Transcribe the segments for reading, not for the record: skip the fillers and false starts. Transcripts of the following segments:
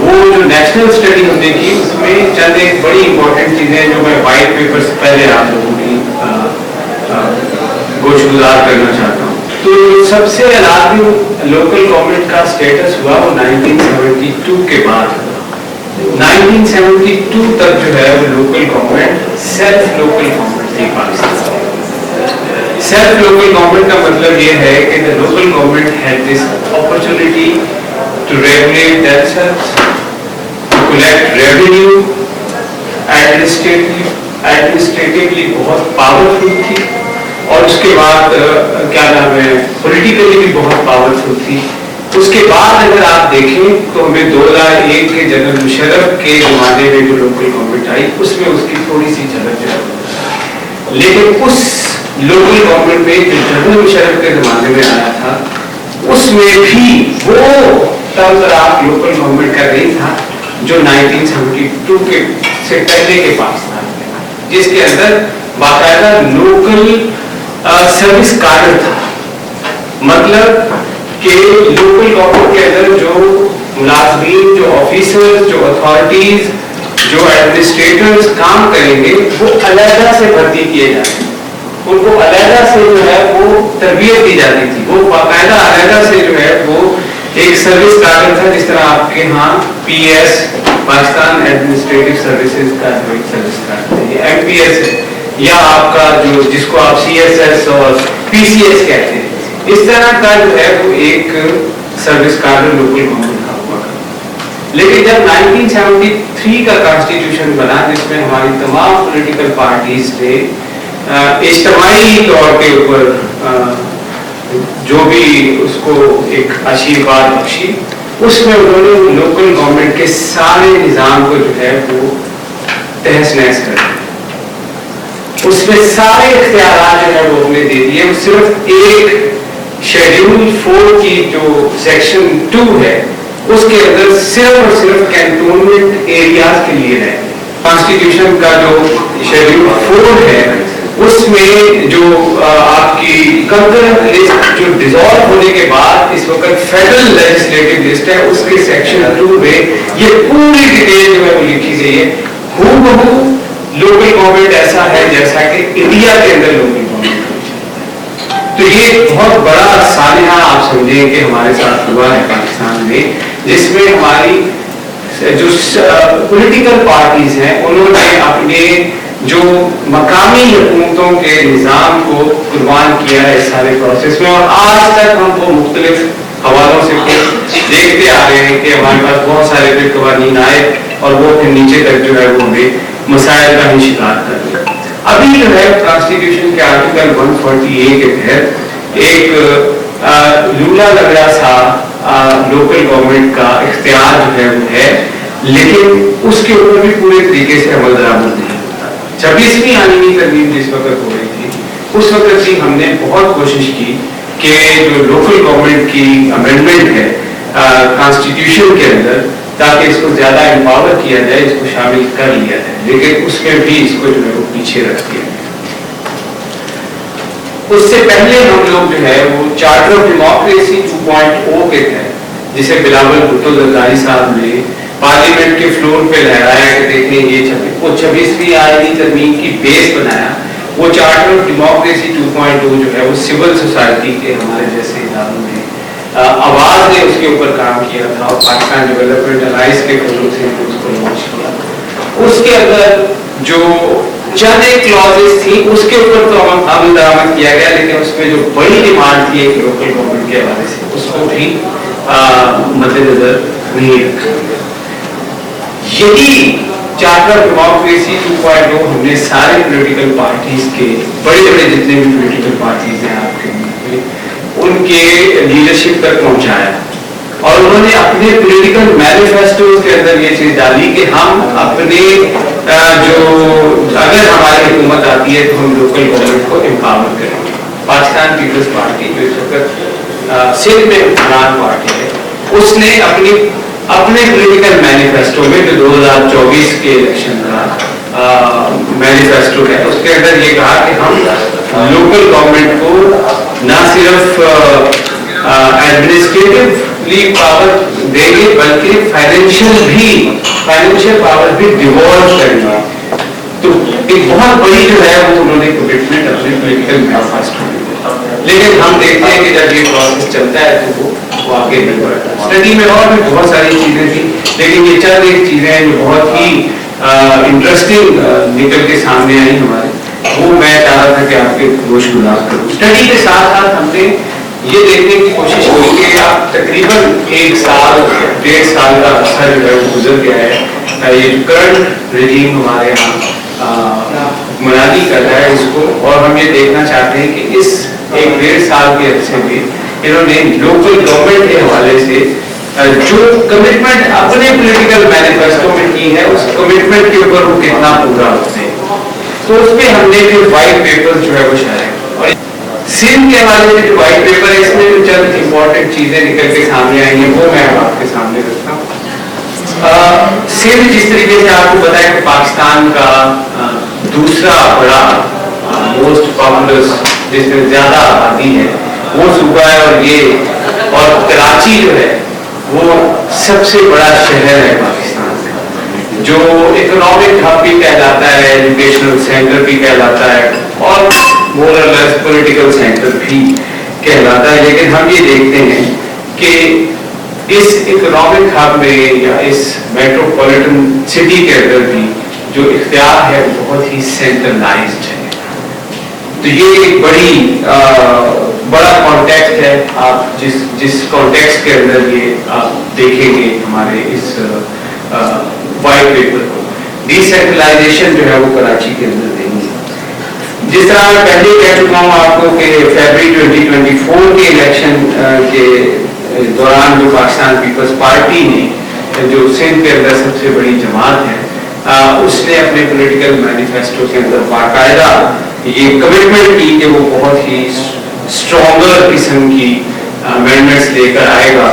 वो जो national study हमने की उसमें चंद एक बड़ी इंपॉर्टेंट चीजें जो मैं वाइट पेपर से पहले आप लोगों की गोशगुजार करना चाहता हूँ। तो सबसे अलार्मिंग लोकल गवर्नमेंट का स्टेटस हुआ वो 1972 के बाद। 1972 तक जो है वो local government self local government थी पाकिस्तान। सेल्फ लोकल गवर्नमेंट का मतलब ये है कि the local government had this opportunity to regulate themselves, to collect revenue, administratively बहुत पावरफुल थी, और उसके बाद क्या नाम है पॉलिटिकली भी बहुत पावरफुल थी। उसके बाद अगर आप देखें तो हमें 2001 के जनरल मुशर्रफ के जमाने में जो लोकल गवर्नमेंट आई उसमें उसकी थोड़ी सी झलक है, लेकिन उस लोकल गवर्नमेंट में जो जनरल मुशर्रफ के जमाने में आया था उसमें भी वो तब आप लोकल गवर्नमेंट का नहीं था जो 1972 के से पहले के पाकिस्तान में, जिसके अंदर बाकायदा लोकल सर्विस कार्ड था। मतलब कि लोकल गवर्नमेंट के अंदर जो मुलाजमीन, जो ऑफिसर्स, जो अथॉरिटीज, जो एडमिनिस्ट्रेटर्स काम करेंगे वो अलहदा से भर्ती किए जाते, उनको अलहदा से जो है वो तरबियत दी जाती थी। वो बाकायदा अलहदा से जो है वो एक सर्विस कार्ड था, जिस तरह आपके यहाँ PS पाकिस्तान एडमिनिस्ट्रेटिव सर्विसेज का जो एक सर्विस कार्ड है, MPS है, या आपका जो जिसको आप CSS और PCS कहते हैं, इस तरह का जो है वो एक सर्विस कार्ड लोकल गवर्नमेंट का हुआ। लेकिन जब 1973 का कॉन्स्टिट्यूशन बना जिसमें हमारी तमाम पॉलिटिकल पार्टीज ने इज्तिमाई तौर के ऊपर जो भी उसको एक आशीर्वाद बख्शी, उसमें उन्होंने लोकल गवर्नमेंट के सारे निज़ाम को जो है वो तहस नहस कर दिया। उसमें सारे इख्तियारात जो है वो हमने दे दिए। वो सिर्फ एक शेड्यूल 4 की जो सेक्शन 2 है उसके अंदर सिर्फ और सिर्फ कैंटोनमेंट एरियाज के लिए है। कॉन्स्टिट्यूशन का जो शेड्यूल 4 है उसमें जो आपकी कंकरेंट लिस्ट जो डिसॉल्व होने के बाद इस वक्त फेडरल लेजिस्लेटिव लिस्ट है, उसके सेक्शन 2 में ये पूरी डिटेल जो है वो लिखी गई है। हूबहू लोकल गवर्नमेंट ऐसा है जैसा कि इंडिया के अंदर लोकल गवर्नमेंट। तो ये बहुत बड़ा सालिहा आप समझें कि हमारे साथ हुआ है पाकिस्तान में, जिसमें हमारी जो पॉलिटिकल पार्टीज हैं उन्होंने अपने जो मकामी हुकूमतों के निज़ाम को कुर्बान किया है इस सारे प्रोसेस में। और आज तक हम वो मुख्तलिफ हवालों से देखते आ रहे हैं कि हमारे पास बहुत सारे फिर कवानीन आए और वो फिर नीचे तक जो है वो हमें मसाइल का ही शिकार कर दिया। अभी जो है कॉन्स्टिट्यूशन के आर्टिकल 140A के तहत एक लूला लगड़ा सा लोकल गवर्नमेंट का इख्तियार जो है वो है, लेकिन उसके ऊपर भी पूरे तरीके से अमल दरामद नहीं होता। 26वीं आईनी तरमीम जिस वक्त हो रही थी उस वक्त भी हमने बहुत कोशिश की कि जो लोकल गवर्नमेंट की अमेंडमेंट है कॉन्स्टिट्यूशन के अंदर, ताकि इसको ज्यादा एम्पावर किया जाए, इसको शामिल कर लिया जाए, लेकिन उसमें भी इसको जो है वो पीछे रख दिया गया। उससे पहले हम लोग जो है वो चार्टर ऑफ डेमोक्रेसी 2.0 के तहत, जिसे बिलावल भुट्टो जरदारी साहब ने पार्लियामेंट के फ्लोर पे लहराया कि देखें ये 26वीं आईनी तरमीम की बेस बनाया। वो चार्टर ऑफ डेमोक्रेसी 2.0 जो है वो सिविल सोसाइटी के हमारे जैसे इदारों में आवाज ने उसके ऊपर काम किया था और पाकिस्तान डेवलपमेंट अलायंस के फजल से उसको लॉन्च किया। उसके अंदर जो चंद एक क्लॉजेस थी उसके ऊपर तो अमल दरामद किया गया, लेकिन उसमें जो बड़ी डिमांड थी एक लोकल गवर्नमेंट के हवाले से उसको भी मद्देनजर नहीं रखा गया। यही चार्टर ऑफ डेमोक्रेसी 2.0 हमने सारे पॉलिटिकल पार्टीज के बड़े बड़े जितने भी पॉलिटिकल पार्टीज हैं आपके उनके लीडरशिप तक पहुंचाया, और उन्होंने अपने पॉलिटिकल मैनिफेस्टो के अंदर ये चीज डाली कि हम अपने जो अगर हमारी हुकूमत आती है तो हम लोकल गवर्नमेंट को एम्पावर करेंगे। पाकिस्तान पीपल्स पार्टी जो इस वक्त सिंध में हुक्मरान पार्टी है, उसने अपने पॉलिटिकल मैनिफेस्टो में जो 2024 के इलेक्शन का मैनिफेस्टो है उसके अंदर ये कहा कि हम लोकल गवर्नमेंट को न सिर्फ एडमिनिस्ट्रेटिव पावर देंगे बल्कि फाइनेंशियल पावर भी डिवॉल्व करेंगे। तो एक बहुत बड़ी जो है वो उन्होंने कमिटमेंट अपने पॉलिटिकल मैनिफेस्टो में, लेकिन हम देखते हैं कि जब ये प्रोसेस चलता है तो वो आगे नहीं बढ़ता। स्टडी में और भी बहुत सारी चीजें थी, लेकिन ये चंद एक चीजें हैं जो बहुत ही इंटरेस्टिंग निकल के सामने आई हमारे, वो मैं चाह रहा था कि आपके गोशगुजार करूँ। स्टडी के साथ साथ हमने ये देखने की कोशिश की कि आप तकरीबन 1 साल 1.5 साल का अरसा जो है गुजर गया है, ये जो करंट रेजीम हमारे यहाँ मनाली कर रहा है इसको, और हम ये देखना चाहते हैं कि इस 1.5 साल के अरसे में इन्होंने लोकल गवर्नमेंट के हवाले से जो कमिटमेंट अपने पॉलिटिकल मैनिफेस्टो में की है, उस कमिटमेंट के ऊपर वो कितना पूरा होते हैं। तो उस पर हमने जो व्हाइट पेपर जो है वो शायद, और सिंध के हवाले से जो व्हाइट पेपर है इसमें जो चंद इंपॉर्टेंट चीजें निकल के सामने आई हैं वो मैं आपके सामने रखता हूँ। सिंध जिस तरीके से आपको पता है कि पाकिस्तान का दूसरा बड़ा मोस्ट पॉपुलस, जिसमें ज्यादा आबादी है, वो सूबा है, और कराची जो है वो सबसे बड़ा शहर है पाकिस्तान में, जो इकोनॉमिक हब भी कहलाता है, एजुकेशनल सेंटर भी कहलाता है, और मोर और लेस पॉलिटिकल सेंटर भी कहलाता है। लेकिन हम ये देखते हैं कि इस इकोनॉमिक हब में या इस मेट्रोपॉलिटन सिटी के अंदर भी जो इख्तियार है बहुत ही सेंट्रलाइज्ड है। तो ये एक बड़ा कॉन्टेक्स्ट है। आप जिस कॉन्टेक्स्ट के अंदर ये आप देखेंगे हमारे इस व्हाइट पेपर को, डिसेंट्रलाइजेशन जो है वो कराची के अंदर देंगे। जिस तरह मैं पहले कह चुका हूँ आपको कि फरवरी 2024 के इलेक्शन के दौरान जो पाकिस्तान पीपल्स पार्टी ने, जो सिंध के अंदर सबसे बड़ी जमात है, उसने अपने पॉलिटिकल मैनिफेस्टो के अंदर बाकायदा ये कमिटमेंट की कि वो बहुत ही स्ट्रॉन्गर किस्म की अमेंडमेंट्स लेकर आएगा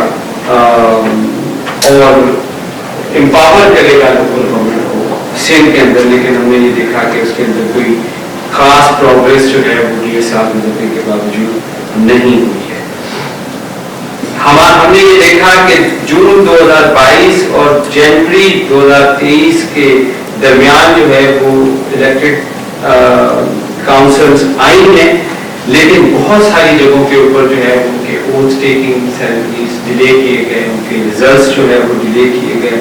और एम्पावर करेगा लोकल गवर्नमेंट को सिंध के अंदर। लेकिन हमने ये देखा कि उसके अंदर कोई खास प्रोग्रेस जो है वो 1.5 साल गुजरने के बावजूद नहीं हुई है। हमने ये देखा कि जून 2022 और जनवरी 2023 के दरमियान जो है वो इलेक्टेड काउंसिल्स आई हैं, लेकिन बहुत सारी जगहों के ऊपर जो है उनके ओथ टेकिंग सेरेमनीज डिले किए गए, उनके रिजल्ट्स जो है वो डिले किए गए,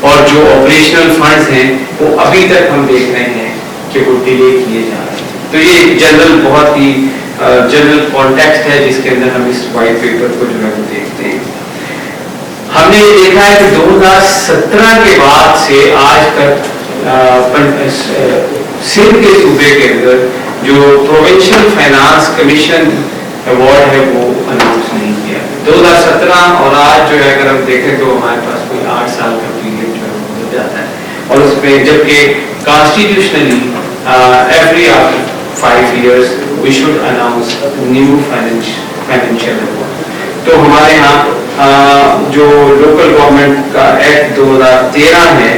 और जो ऑपरेशनल फंड्स हैं वो अभी तक हम देख रहे हैं कि वो डिले किए जा रहे हैं। तो ये जनरल बहुत ही जनरल कॉन्टेक्स्ट है जिसके अंदर हम इस व्हाइट पेपर को जो है वो देखते हैं। हमने ये देखा है कि 2017 के बाद से आज तक सिंध के सूबे के अंदर जो प्रोविंशियल फाइनेंस कमीशन अवार्ड है वो अनाउंस नहीं किया। 2017 और आज जो है अगर हम देखें तो हमारे पास कोई 8 साल का पीरियड जो है वो हो जाता है, और उसमें जबकि constitutionally every after 5 years we should announce new financial award। तो हमारे यहाँ जो लोकल गवर्नमेंट का एक्ट 2013 है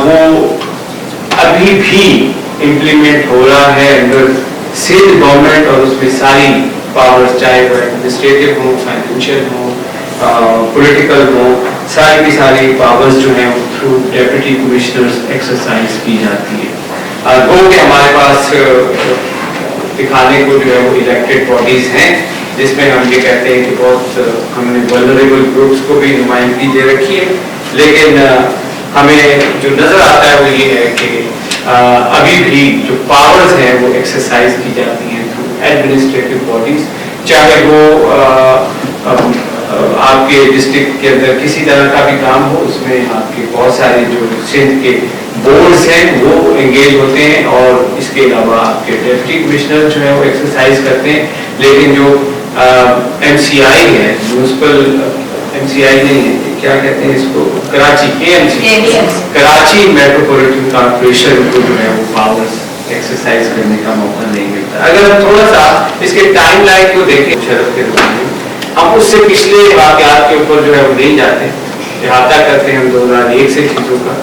वो अभी भी इम्प्लीमेंट हो रहा है अंडर सिंध गवर्नमेंट, और उसमें सारी पावर्स, चाहे वो एडमिनिस्ट्रेटिव हो, फाइनेंशियल हो, पॉलिटिकल हो, सारी की सारी पावर्स जो हैं थ्रू डेप्यूटी कमिश्नर्स एक्सरसाइज की जाती है। दो के हमारे पास दिखाने को जो है वो इलेक्टेड बॉडीज हैं, जिसमें हम ये कहते हैं कि बहुत हमने वल्नरेबल ग्रुप्स को भी नुमाइंदगी दे रखी है, लेकिन हमें जो नजर आता है वो ये है कि अभी भी जो पावर्स हैं वो एक्सरसाइज की जाती हैं थ्रू एडमिनिस्ट्रेटिव बॉडीज, चाहे वो आपके डिस्ट्रिक्ट के अंदर किसी तरह का भी काम हो, उसमें आपके बहुत सारे जो सिंध के बोर्ड्स हैं वो एंगेज होते हैं, और इसके अलावा आपके डिप्टी कमिश्नर जो है वो एक्सरसाइज करते हैं। लेकिन जो MCI है, म्यूनिसिपल MCI नहीं है, क्या कहते हैं इसको, Karachi AMC, Karachi metropolitan corporation को जो है वो पावर्स एक्सरसाइज करने का मौका नहीं मिलता। अगर हम थोड़ा सा इसके टाइमलाइन को देखें शरफ के दौरान, हम उससे पिछले वाकयात के ऊपर जो है वो नहीं जाते, इहाता करते हैं हम 2001 से चीज़ों का,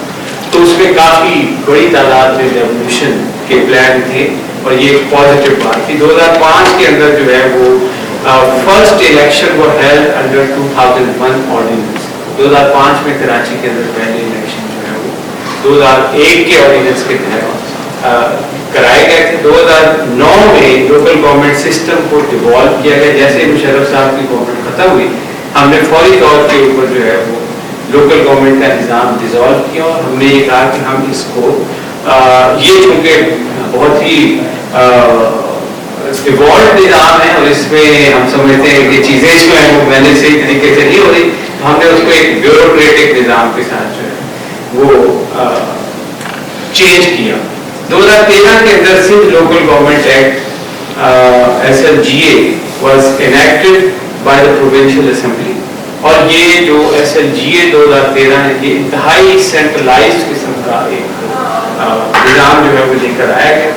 तो उसमें काफ़ी बड़ी तादाद में रेवोल्यूशन के प्लान थे, और ये एक पॉजिटिव बात थी। 2005 के अंदर जो है वो फर्स्ट इलेक्शन वो हेल्ड अंडर 2001 ऑर्डिनेंस। 2005 में कराची के अंदर पहले इलेक्शन जो है वो 2001 के ऑर्डिनेंस के तहत कराए गए थे। 2009 में लोकल गवर्नमेंट सिस्टम को डिवॉल्व किया गया। जैसे मुशर्रफ साहब की गवर्नमेंट खत्म हुई, हमने फौरी तौर के ऊपर जो है वो लोकल गवर्नमेंट का निज़ाम डिसॉल्व किया और हमने ये कहा कि हम इसको ये चूँकि बहुत ही डिवॉल्व निज़ाम है और इसमें हम समझते हैं कि चीज़ें जो हैं वो मैनेज सही तरीके से नहीं हो रही, तो हमने उसको एक ब्यूरोक्रेटिक निज़ाम के साथ जो है वो चेंज किया। 2013 के अंदर Sindh local government act SLGA was enacted by the provincial assembly और ये जो SLGA 2013 है ये इंतहाई सेंट्रलाइज्ड किस्म का एक निज़ाम जो है वो लेकर आया गया।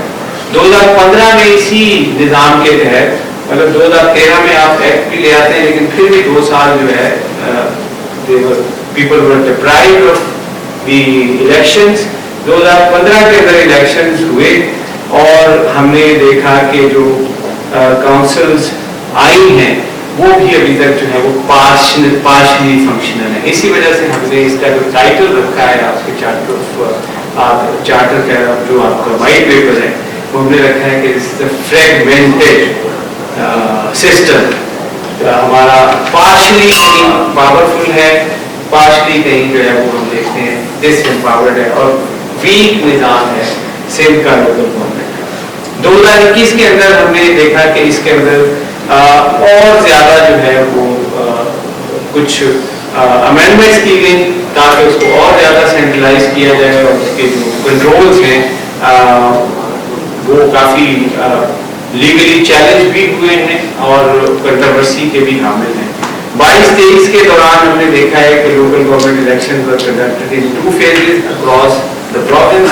2015 में इसी निज़ाम के तहत मतलब 2013 में आप एक्ट भी ले आते हैं लेकिन फिर भी 2 साल जो है people were deprived of the elections. 2015 के अंदर इलेक्शंस हुए और हमने देखा कि जो काउंसिल्स आई हैं वो भी अभी तक जो है वो पार्शली फंक्शनल है। इसी वजह से हमने इसका जो टाइटल रखा है आपके चार्टर का जो आपका वाइट पेपर है वो हमने रखा है कि this is a fragmented system. हमारा पार्शली कहीं पावरफुल है, पार्शली कहीं जो है वो हम देखते हैं डिसएम्पावर्ड है और वीक निज़ाम है सिंध का लोकल गवर्नमेंट। 2021 के अंदर हमने देखा कि इसके अंदर और ज़्यादा जो है वो कुछ अमेंडमेंट्स की गई ताकि उसको और ज़्यादा सेंट्रलाइज किया जाए और उसके जो कंट्रोल्स हैं वो काफ़ी लीगली चैलेंज भी हुए हैं और कंट्रोवर्सी के भी हामिल हैं। 22-23 के दौरान हमने देखा है कि local government election were conducted in 2 phases across the province.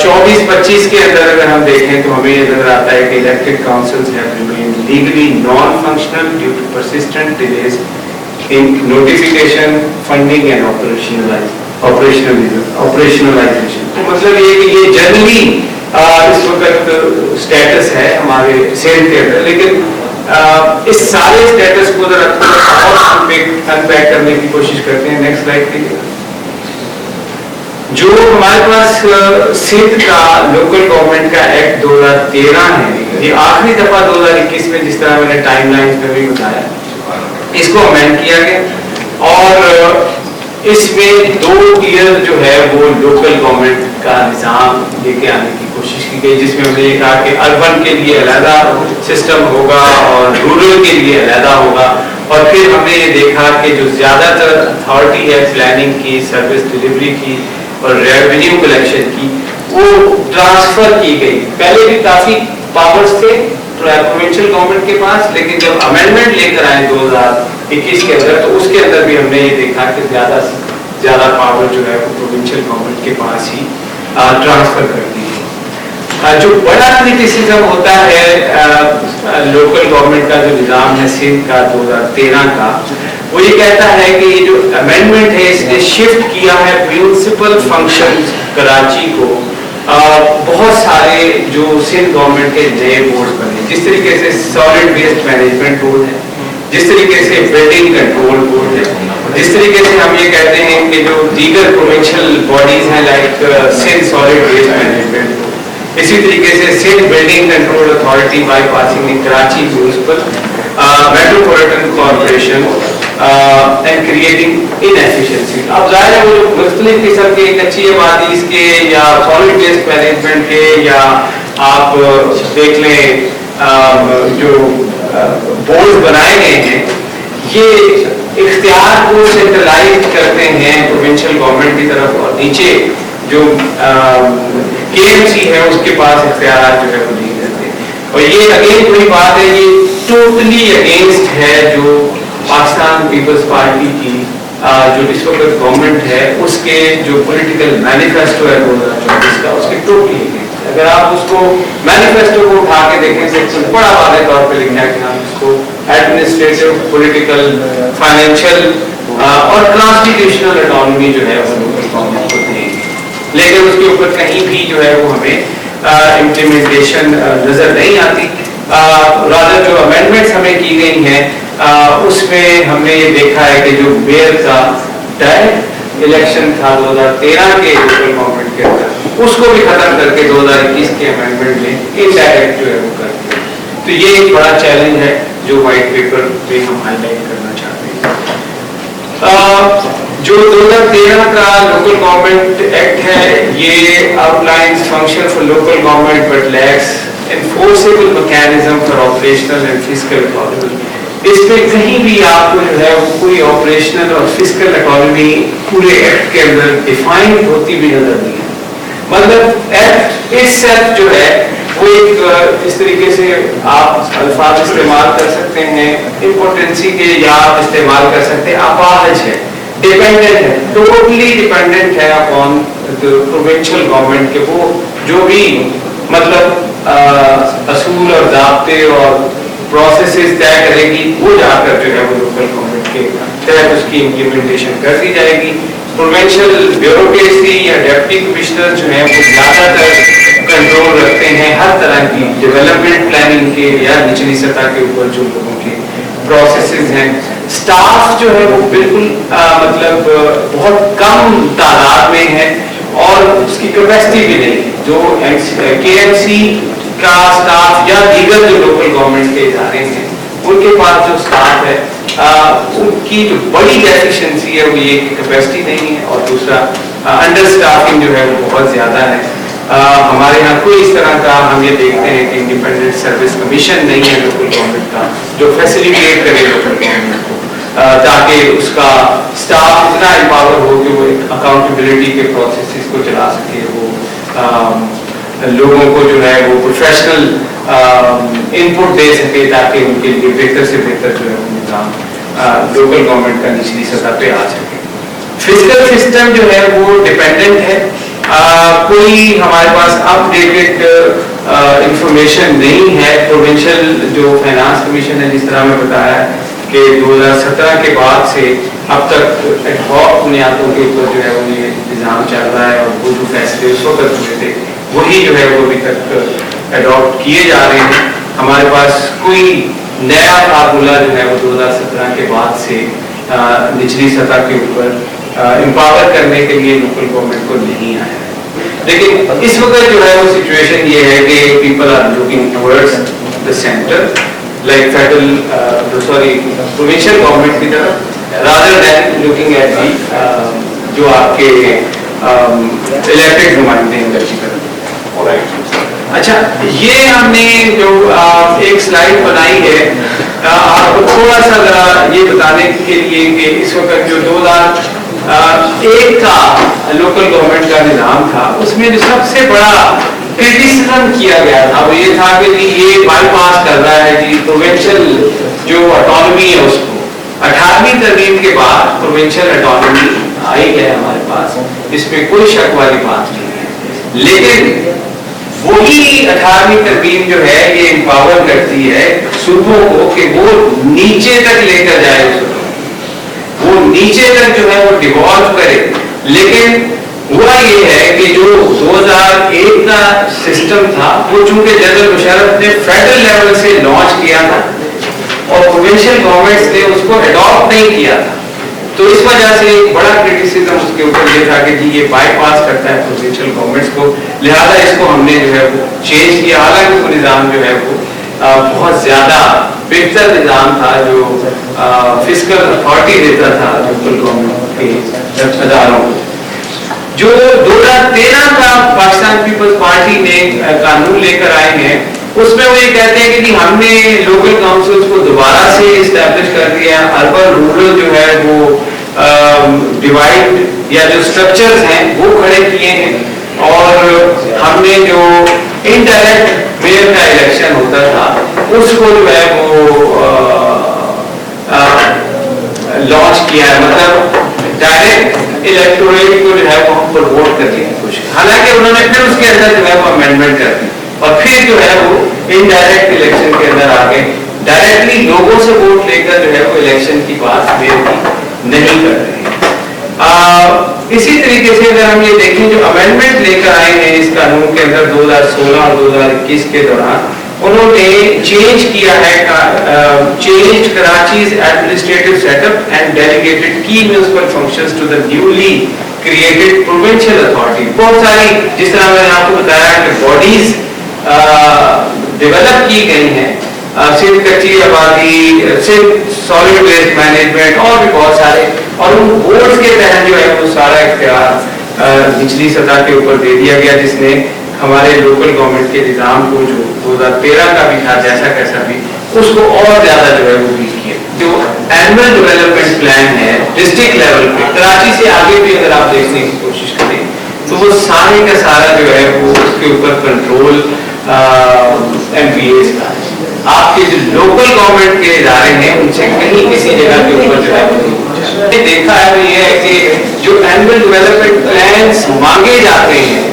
24-25 के अंदर अगर हम देखें तो हमें ये नजर आता है कि elected councils have remained legally non functional due to persistent delays in notification, funding and operationalization. तो मतलब ये कि ये जनरली इस वक्त स्टेटस है हमारे सेल के अंदर, लेकिन इस सारे स्टेटस को जरा और अनपैक करने की कोशिश करते हैं। Next slide please. जो हमारे पास सिंध का लोकल गवर्नमेंट का एक्ट 2013 है, ये आखिरी दफा 2021 में जिस तरह मैंने टाइमलाइन में भी बताया इसको अमेंड किया गया और इसमें 2 ईयर जो है वो लोकल गवर्नमेंट का निज़ाम लेके आने की कोशिश की गई, जिसमें हमने ये कहा कि अर्बन के लिए अलहदा सिस्टम होगा और रूरल के लिए अलहदा होगा। और फिर हमने ये देखा कि जो ज़्यादातर अथॉरिटी है प्लानिंग की, सर्विस डिलीवरी की और रेवेन्यू कलेक्शन की वो ट्रांसफर की गई। पहले भी काफ़ी पावर्स थे प्रोविंशियल गवर्नमेंट के पास, लेकिन जब अमेंडमेंट लेकर आए 2021 के अंदर तो उसके अंदर भी हमने ये देखा कि ज़्यादा पावर जो है वो प्रोविंशियल गवर्नमेंट के पास ही ट्रांसफर कर दी है। जो बड़ा क्रिटिसिज्म होता है लोकल गवर्नमेंट का जो निज़ाम है सिंध का 2013 का, वो ये कहता है कि ये जो अमेंडमेंट है इसने शिफ्ट किया है म्यूनिसिपल फंक्शंस कराची को। बहुत सारे जो सिंध गवर्नमेंट के नए बोर्ड बने, जिस तरीके से सॉलिड वेस्ट मैनेजमेंट बोर्ड है, जिस तरीके से बिल्डिंग कंट्रोल बोर्ड है, जिस तरीके से हम ये कहते हैं कि जो दीगर प्रोविंशियल बॉडीज हैं like Sindh solid waste management board, इसी तरीके से Sindh building control authority bypassing in Karachi municipal metropolitan corporation and creating inefficiency. अब जाहिर है वो जो मुख्तलिफ किस्म के कच्ची आबादी के या सॉलिड वेस्ट मैनेजमेंट के या आप देख लें जो बोर्ड बनाए गए हैं ये इख्तियार को सेंट्रलाइज करते हैं प्रोविंशियल गवर्नमेंट की तरफ और नीचे जो KMC है उसके पास इख्तियार जो है वो नहीं रहते। और ये अगेन कोई बात है, ये टोटली अगेंस्ट है जो पाकिस्तान पीपल्स पार्टी की जो इस वक्त गवर्नमेंट है उसके जो पॉलिटिकल मैनिफेस्टो है 2024 का, उसके टोटली अगेंस्ट। अगर आप उसको मैनिफेस्टो को उठा के देखें तो बड़ा वादे तौर पर लिखा है कि हम इसको एडमिनिस्ट्रेटिव, पॉलिटिकल, फाइनेंशियल और कॉन्स्टिट्यूशनल ऑटोनॉमी जो है वो लोकल गवर्नमेंट को देंगे, लेकिन उसके ऊपर कहीं भी जो है वो हमें इम्प्लीमेंटेशन नजर नहीं आती। रादर जो अमेंडमेंट्स हमें की गई हैं उसमें हमने ये देखा है कि जो मेयर का डायरेक्ट इलेक्शन था 2013 के लोकल गवर्नमेंट के अंदर, उसको भी खत्म करके 2021 के अमेंडमेंट में इनडायरेक्ट जो है वो कर दिया। तो ये एक बड़ा चैलेंज है जो व्हाइट पेपर पे हम हाईलाइट करना चाहते हैं। जो 2013 का लोकल गवर्नमेंट एक्ट है, ये outlines function for local government but lakhs enforceable mechanism for operational and fiscal economy. इसमें कहीं भी आपको जो है वो कोई ऑपरेशनल और फिस्कल इकोनॉमी पूरे एक्ट के अंदर डिफाइन होती भी नजर नहीं है। मतलब एक्ट इस सेल्फ जो है वो एक इस तरीके से आप अल्फाज इस्तेमाल कर सकते हैं इम्पोर्टेंसी के, या आप इस्तेमाल कर सकते हैं अपाहज है, डिपेंडेंट है, टोटली डिपेंडेंट है अपॉन प्रोविंशियल गवर्नमेंट के। वो जो भी मतलब असूल और ज़ाब्ते और प्रोसेसेस तय करेगी, वो जाकर जो है वो लोकल गवर्नमेंट के तहत उसकी इम्प्लीमेंटेशन कर दी जाएगी। प्रोविंशियल ब्यूरोक्रेसी या डिप्टी कमिश्नर जो है वो ज़्यादातर कंट्रोल रखते हैं हर तरह की डेवलपमेंट प्लानिंग के या निचली सतह के ऊपर जो लोगों के प्रोसेसेस हैं। स्टाफ जो है वो बिल्कुल मतलब बहुत कम तादाद में है और उसकी कैपेसिटी भी नहीं है। जो KMC का स्टाफ या दीगर जो लोकल गवर्नमेंट के इदारे हैं उनके पास जो स्टाफ है उनकी जो बड़ी डेफिशिएंसी है वो ये कैपेसिटी नहीं है, और दूसरा अंडर स्टाफिंग जो है वो बहुत ज़्यादा है। हमारे यहाँ कोई इस तरह का हम ये देखते हैं कि इंडिपेंडेंट सर्विस कमीशन नहीं है लोकल गवर्नमेंट का जो फैसिलिटेट करे लोकल गवर्नमेंट को, ताकि उसका स्टाफ इतना एम्पावर हो कि वो एक अकाउंटेबिलिटी के प्रोसेसेस को चला सके, वो लोगों को जो है वो प्रोफेशनल इनपुट दे सके ताकि उनके लिए बेहतर से बेहतर जो है वो निज़ाम लोकल गवर्नमेंट का निचली सतह पे आ सके। फिजिकल सिस्टम जो है वो डिपेंडेंट है। कोई हमारे पास अपडेटेड इंफॉर्मेशन नहीं है। प्रोविंशियल जो फाइनेंस कमीशन है, जिस तरह मैं बताया कि 2017 के बाद से अब तक एडहॉक बुनियादों के ऊपर जो है वो ये निज़ाम चल रहा है, और वो जो फैसले उस वक्त हुए थे वही जो है वो अभी तक अडॉप्ट किए जा रहे हैं। हमारे पास कोई नया फार्मूला जो है वो 2017 के बाद से निचली सतह के ऊपर एम्पावर करने के लिए लोकल गवर्नमेंट को नहीं आया है। लेकिन इस वक्त जो है वो सिचुएशन ये है कि people are looking towards the centre, like federal provincial government की तरफ, rather than looking at the जो आपके इलेक्टेड नुमाइंदे हैं उनकी तरफ। अच्छा, ये हमने जो एक स्लाइड बनाई है आपको थोड़ा सा जरा ये बताने के लिए कि इस वक्त जो 2001 का लोकल गवर्नमेंट का निज़ाम था उसमें जो सबसे बड़ा क्रिटिसिज्म किया गया था वो ये था कि ये बाईपास कर रहा है जी प्रोविंशियल जो ऑटोनॉमी है उसको। 18वीं तरमीम के बाद प्रोविंशियल ऑटोनॉमी आई है हमारे पास, इसमें कोई शक वाली बात नहीं है, लेकिन वही 18वीं तरमीम जो है ये एम्पावर करती है सूबों को कि वो नीचे तक लेकर जाए, वो नीचे तक जो है वो डिवॉल्व करे। लेकिन हुआ ये है कि जो 2001 का सिस्टम था वो चूंकि जनरल मुशर्रफ ने फेडरल लेवल से लॉन्च किया था और प्रोविंशियल गवर्नमेंट्स ने उसको अडॉप्ट नहीं किया था, तो इस वजह से एक बड़ा क्रिटिसिज्म उसके ऊपर ये था कि जी ये बाईपास करता है प्रोविंशियल गवर्नमेंट्स को, लिहाजा इसको हमने जो है वो चेंज किया। हालांकि वो निज़ाम जो है वो बहुत ज़्यादा बेहतर निज़ाम था जो फिस्कल अथॉरिटी देता था लोकल गवर्नमेंट के अदारों को। जो 2013 का पाकिस्तान पीपल्स पार्टी ने कानून लेकर आए हैं उसमें वो ये कहते हैं कि जी हमने लोकल काउंसिल्स को दोबारा से इस्टेब्लिश कर दिया, अर्बन रूरल जो है वो डिवाइड या जो स्ट्रक्चर्स हैं वो खड़े किए हैं, और हमने जो इनडायरेक्ट मेयर का इलेक्शन होता था उसको जो है वो लॉन्च किया है, मतलब डायरेक्ट इलेक्टोरेट को जो है वो हम प्रमोट करने की कोशिश। हालांकि उन्होंने फिर उसके अंदर जो है वो अमेंडमेंट कर दी और फिर जो है वो इनडायरेक्ट इलेक्शन के अंदर आ गए, डायरेक्टली लोगों से वोट लेकर जो है वो इलेक्शन की बात मेयर की नहीं कर रहे हैं। इसी तरीके से अगर हम ये देखें जो अमेंडमेंट लेकर आए हैं इस कानून के अंदर 2016 और 2021 के दौरान, انہوں نے چینج کیا ہے change Karachi's administrative set up and delegated کی municipal functions to the newly created provincial authority. بہت ساری جس طرح میں نے آپ کو بتایا کہ باڈیز ڈیولپ کی گئی ہیں, سندھ کچی آبادی, سندھ سالڈ ویسٹ مینجمنٹ اور بھی بہت سارے, اور ان بورڈز کے تحت جو ہے وہ سارا اختیار نچلی سطح کے اوپر دے دیا گیا, جس نے ہمارے لوکل گورنمنٹ کے نظام کو جو 2013 کا بھی تھا جیسا کیسا بھی, اس کو اور زیادہ جو ہے وہ ویک کیا. جو اینوئل ڈیولپمنٹ پلان ہے ڈسٹرکٹ لیول پہ, کراچی سے آگے بھی اگر آپ دیکھنے کی کوشش کریں تو وہ سارے کا سارا جو ہے وہ اس کے اوپر کنٹرول ایم پی ایز کا. آپ کے جو لوکل گورنمنٹ کے ادارے ہیں ان سے کہیں کسی جگہ کے اوپر جو ہے وہ دیکھا ہے وہ یہ ہے کہ جو اینوئل ڈیولپمنٹ پلانس مانگے جاتے ہیں,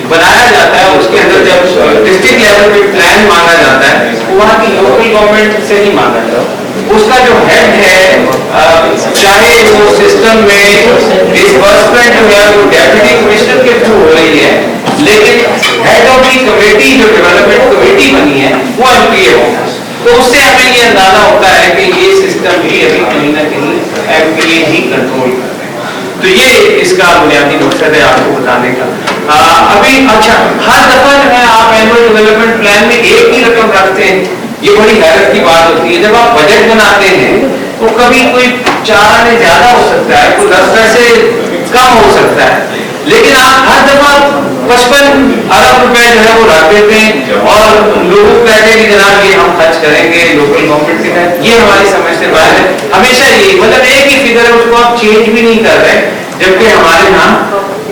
بنایا جاتا ہے, اس کے اندر جب ڈسٹرکٹ لیول پہ پلان مانگا جاتا ہے وہاں کی لوکل گورنمنٹ سے نہیں مانگا جاتا. اس کا جو ہیڈ ہے, چاہے وہ سسٹم میں ڈسبرسمنٹ جو ہے وہ ڈیپٹی کمشنر کے تھرو ہو رہی ہے, لیکن ہیڈ آف دی کمیٹی جو ڈیولپمنٹ کمیٹی بنی ہے وہ ایم پی اے ہوگا. تو اس سے ہمیں یہ اندازہ ہوتا ہے کہ یہ سسٹم بھی ابھی کہیں نہ کہیں ایم پی اے ہی کنٹرول کر رہے ہیں. تو یہ اس کا بنیادی مقصد ہے آپ کو بتانے کا. ابھی اچھا, ہر دفعہ جو ہے آپ اینوئل ڈیولپمنٹ پلان میں ایک ہی رقم رکھتے ہیں, یہ بڑی حیرت کی بات ہوتی ہے. جب آپ بجٹ بناتے ہیں تو کبھی کوئی 4 آنے زیادہ ہو سکتا ہے, کوئی 10 پیسے کم ہو سکتا ہے, لیکن آپ ہر دفعہ 55 ارب روپے جو ہے وہ رکھ دیتے ہیں اور لوگوں کو کہتے ہیں کہ جناب یہ ہم خرچ کریں گے لوکل گورنمنٹ کے تحت. یہ ہماری سمجھ سے باہر ہے. ہمیشہ یہی مطلب ایک ہی فگر ہے, اس کو آپ چینج بھی نہیں کر رہے, جبکہ ہمارے یہاں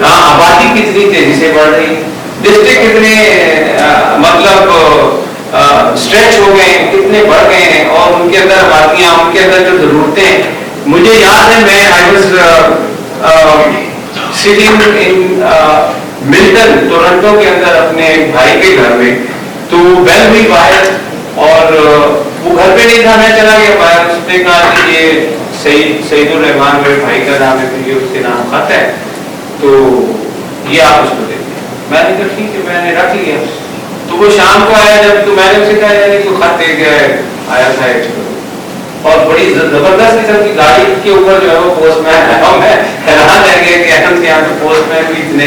آبادی کتنی تیزی سے بڑھ رہی, ڈسٹرکٹ کتنے مطلب اسٹریچ ہو گئے ہیں, کتنے بڑھ گئے ہیں, اور ان کے اندر آبادیاں, ان کے اندر جو ضرورتیں. مجھے یاد ہے میں I was sitting in Milton Toronto کے اندر اپنے بھائی کے گھر میں, تو بیل ہوئی باہر اور وہ گھر پہ نہیں تھا, میں چلا گیا باہر. اس نے کہا کہ یہ سعید الرحمان میرے بھائی کا نام ہے, تو یہ اس کے نام خط ہے, تو یہ آپ اس کو دے دیں. میں نے کہا ٹھیک ہے, میں نے رکھ لیا. تو وہ شام کو آیا جب, تو میں نے اسے کہا یعنی کوئی خط دے گیا ہے, آیا تھا ایک, اور بڑی زبردست قسم کی گاڑی کے اوپر جو ہے وہ پوسٹ مین ہے. میں حیران رہ گیا کہ اہم کے یہاں تو پوسٹ مین بھی اتنے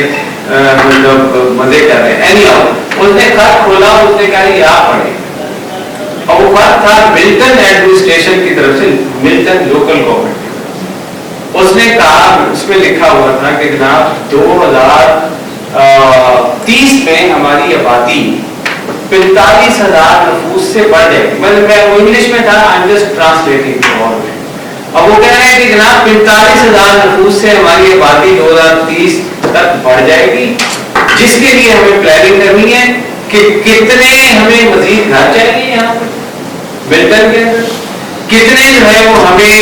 مطلب مزے کر رہے ہیں. اینی ہاؤ اس نے خط کھولا, اس نے کہا یہ آپ پڑھیں, اور وہ خط تھا ملٹن ایڈمنسٹریشن کی طرف سے, ملٹن لوکل گورنمنٹ. اس نے کہا, اس میں لکھا ہوا تھا کہ جناب 2030 میں ہماری آبادی 45,000 نفوس سے بڑھ جائے گی. مطلب میں وہ انگلش میں تھا, آئی ایم جسٹ ٹرانسلیٹنگ. اب وہ کہہ رہے ہیں کہ جناب 45,000 نفوس سے ہماری آبادی 2030 تک بڑھ جائے گی, جس کے لیے ہمیں پلاننگ کرنی ہے کہ کتنے ہمیں مزید گھر چاہیے یہاں پر ملٹن کے اندر, کتنے جو ہے وہ ہمیں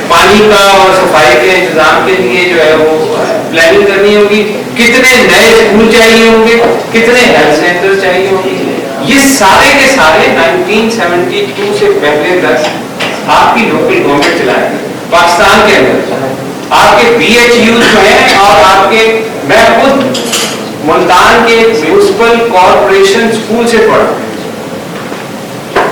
پانی کا اور صفائی کے انتظام کے لیے جو ہے وہ پلاننگ کرنی ہوگی, کتنے نئے اسکول چاہیے ہوں گے, کتنے ہیلتھ سینٹر چاہیے ہوں گے. یہ سارے کے سارے 1972 سے پہلے تک آپ کی لوکل گورنمنٹ چلائے گی پاکستان کے اندر. آپ کے بی ایچ یو جو ہیں, اور آپ کے, میں خود ملتان کے میونسپل کارپوریشن اسکول سے پڑھا,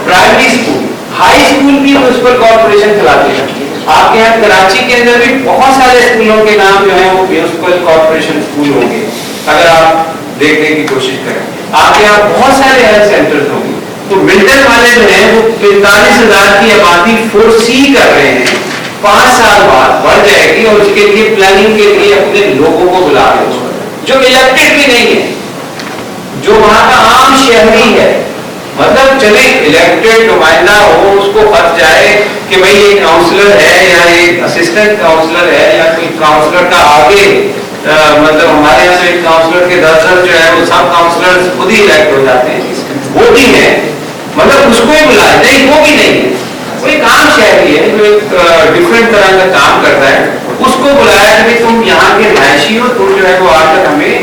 پرائمری اسکول, ہائی اسکول بھی میونسپل کارپوریشن چلاتے ہیں. آپ کے یہاں کراچی کے اندر بھی بہت سارے اسکولوں کے نام جو ہیں وہ میونسپل کارپوریشن اسکول ہوں گے, اگر آپ دیکھنے کی کوشش کریں. آپ کے یہاں بہت سارے ہیلتھ سینٹر ہوں گے. تو ملٹن والے جو ہیں وہ 45,000 کی آبادی فورسی کر رہے ہیں, 5 سال بعد بڑھ جائے گی, اور اس کے لیے پلاننگ کے لیے اپنے لوگوں کو بلا رہے ہیں جو الیکٹڈ بھی نہیں ہے, جو وہاں کا عام شہری ہے. مطلب چلے الیکٹڈ نمائندہ ہو, اس کو خط جائے کہ بھائی ایک کاؤنسلر ہے یا ایک اسسٹنٹ کاؤنسلر ہے یا کوئی کاؤنسلر کا آگے, مطلب ہمارے یہاں سے ایک کاؤنسلر کے 10 جو ہے وہ سب کاؤنسلر خود ہی الیکٹ ہو جاتے ہیں, وہ بھی ہے. مطلب اس کو ہی بلائے نہیں, وہ بھی نہیں ہے, وہ ایک عام شہری ہے جو ایک ڈفرینٹ طرح کا کام کرتا ہے. اس کو بلایا کہ تم یہاں کے رہائشی ہو, تم جو ہے وہ آ کر ہمیں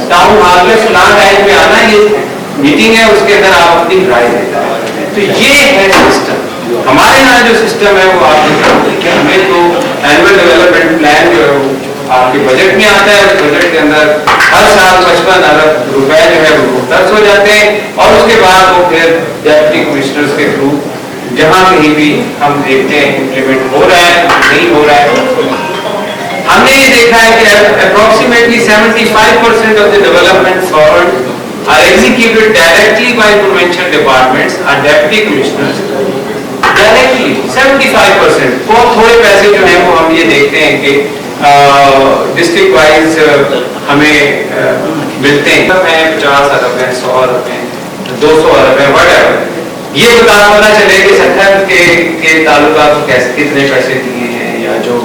ٹاؤن ہال میں فلاں ٹائم میں آنا, یہ میٹنگ ہے, اس کے اندر آپ اپنی رائے دیتے ہیں. تو یہ ہے سسٹم. ہمارے یہاں جو سسٹم ہے وہ آپ دیکھیں کہ ہمیں تو اینوئل ڈیولپمنٹ پلان جو ہے آپ کے بجٹ میں آتا ہے. اس بجٹ کے اندر ہر سال 55 ارب روپے جو ہے وہ خرچ ہو جاتے ہیں اور اس کے بعد وہ پھر ڈپٹی کمشنرز کے تھرو جہاں کہیں بھی ہم دیکھتے ہیں امپلیمنٹ ہو رہا ہے نہیں ہو رہا ہے. ہم نے یہ دیکھا ہے کہ approximately 75% of the development forward are executed directly by provincial departments or deputy commissioners. Directly 75%. بہت تھوڑے پیسے جو ہیں وہ ہم یہ دیکھتے ہیں کہ ڈسٹرکٹ وائز ہمیں ملتے ہیں. 50 ارب ہیں, 100 ارب ہیں, 200 ارب ہیں, وٹ ایور. یہ پتہ چلے کہ سطح کے تعلقات کو کتنے پیسے دیے ہیں یا جو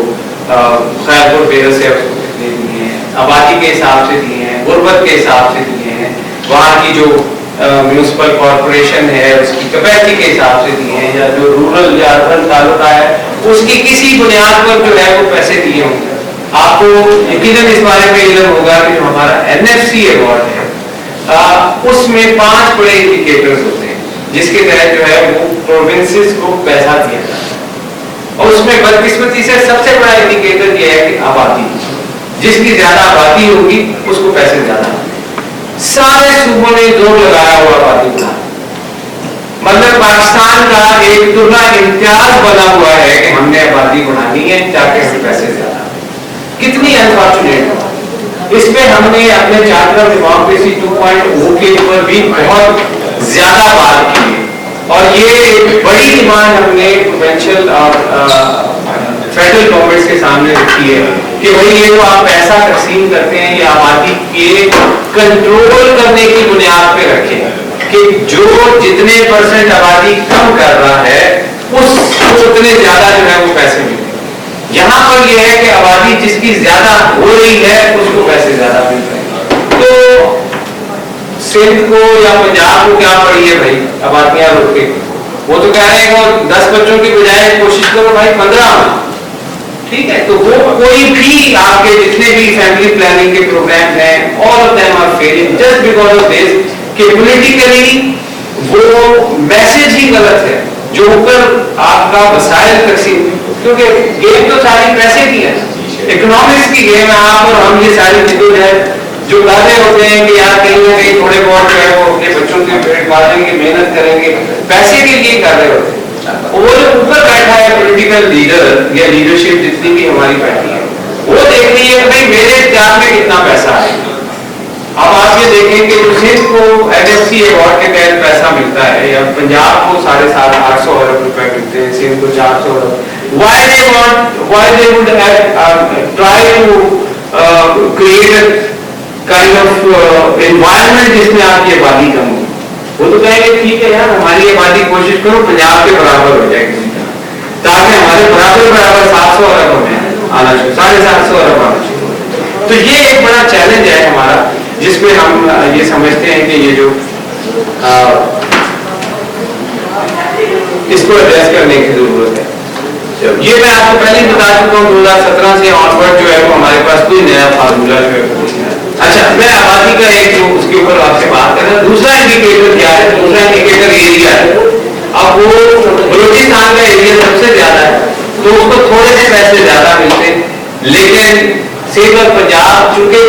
خیرپور بیرس ہے اس کو کتنے دیے ہیں, آبادی کے حساب سے دیے ہیں, غربت کے حساب سے دیے ہیں, وہاں کی جو میونسپل کارپوریشن ہے اس کی کیپیسٹی کے حساب سے دیے ہیں, یا جو رورل یا اربن تعلقہ ہے اس کی کسی بنیاد پر جو ہے وہ پیسے دیے ہوں گے. آپ کو یقیناً اس بارے میں علم ہوگا کہ جو ہمارا NFC ایوارڈ ہے اس میں 5 بڑے انڈیکیٹرز ہوتے ہیں جس کے تحت جو ہے وہ پروونسز کو پیسہ دیا جاتا ہے. اور اس میں بدقسمتی سے سب سے بڑا انڈیکیٹر یہ ہے کہ آبادی, جس کی زیادہ آبادی ہوگی اس کو پیسے زیادہ. سارے صوبوں نے زور لگایا ہوا آبادی کا, مطلب پاکستان کا ایک ترلا امتیاز بنا ہوا ہے کہ ہم نے آبادی بڑھانی ہے تاکہ ہمیں پیسے زیادہ. کتنی انفارچونیٹ. اس پہ ہم نے اپنے چارٹر ڈیموکریسی 2.0 کے اوپر بھی بہت زیادہ بات کی ہے اور یہ ایک بڑی ڈیمانڈ ہم نے پروونشل اور فیڈرل گورنمنٹس کے سامنے رکھی ہے کہ بھائی یہ جو آپ پیسہ تقسیم کرتے ہیں یہ آبادی کے کنٹرول کرنے کی بنیاد پہ رکھیں کہ جو جتنے % آبادی کم کر رہا ہے اس کو اتنے زیادہ جو ہے وہ پیسے ملیں. یہاں پر یہ ہے کہ آبادی جس کی زیادہ ہو رہی ہے اس کو پیسے زیادہ مل رہے ہیں. تو سندھ کو یا پنجاب کو کیا پڑی ہے بھائی آبادیاں روک کے, وہ تو کہہ رہے ہیں وہ 10 بچوں کی بجائے کوشش کرو بھائی 15 میں. ٹھیک ہے, تو وہ کوئی بھی آپ کے جتنے بھی فیملی پلاننگ کے پروگرام ہیں all of them are failing just because of this کہ پولیٹیکلی وہ میسج ہی غلط ہے جو اوپر آپ کا وسائل تقسیم, کیونکہ گیم تو ساری پیسے کی ہے, اکنامکس کی گیم ہے. آپ اور ہم یہ ساری چیزیں ہے جو کہتے ہوتے ہیں کہ یار کہیں نہ کہیں تھوڑے بہت جو ہے وہ اپنے بچوں کے پیٹ پالیں گے, محنت کریں گے, پیسے کے لیے کر رہے ہوتے ہیں. وہ جو اوپر بیٹھا ہے پولیٹیکل لیڈر یا لیڈرشپ جتنی بھی ہماری بیٹھی ہے وہ دیکھ رہی ہے کہ بھائی میرے اختیار میں کتنا پیسہ ہے. اب آپ یہ دیکھیں کہ جو سندھ کو NFC ایوارڈ کے تحت پیسہ ملتا ہے یا پنجاب کو 850 ارب روپے ملتے ہیں, سندھ کو 400 ارب. why they would try to create a kind of environment جس میں آپ کی آبادی کم ہو. وہ تو کہیں گے ٹھیک ہے یار ہماری آبادی کوشش کرو پنجاب کے برابر ہو جائے کسی طرح تاکہ ہمارے برابر 700 ارب ہمیں آنا چاہیے, 750 ارب آنا چاہیے. تو یہ ایک بڑا چیلنج ہے ہمارا جس میں ہم یہ سمجھتے ہیں کہ یہ جو اس کو ایڈریس کرنے کی ضرورت ہے. یہ میں آپ کو پہلے بتا چکا ہوں 2017 سے آن ورڈ جو ہے وہ ہمارے پاس کوئی نیا فارمولہ جو ہے. اچھا میں آبادی کا ایک جو اس کے اوپر آپ سے بات کر رہا ہوں. دوسرا انڈیکیٹر کیا ہے؟ دوسرا انڈیکیٹر ایریا ہے. اب وہ بلوچستان کا ایریا سب سے زیادہ ہے تو اس کو تھوڑے سے پیسے زیادہ ملتے ہیں, لیکن سندھ اور پنجاب چونکہ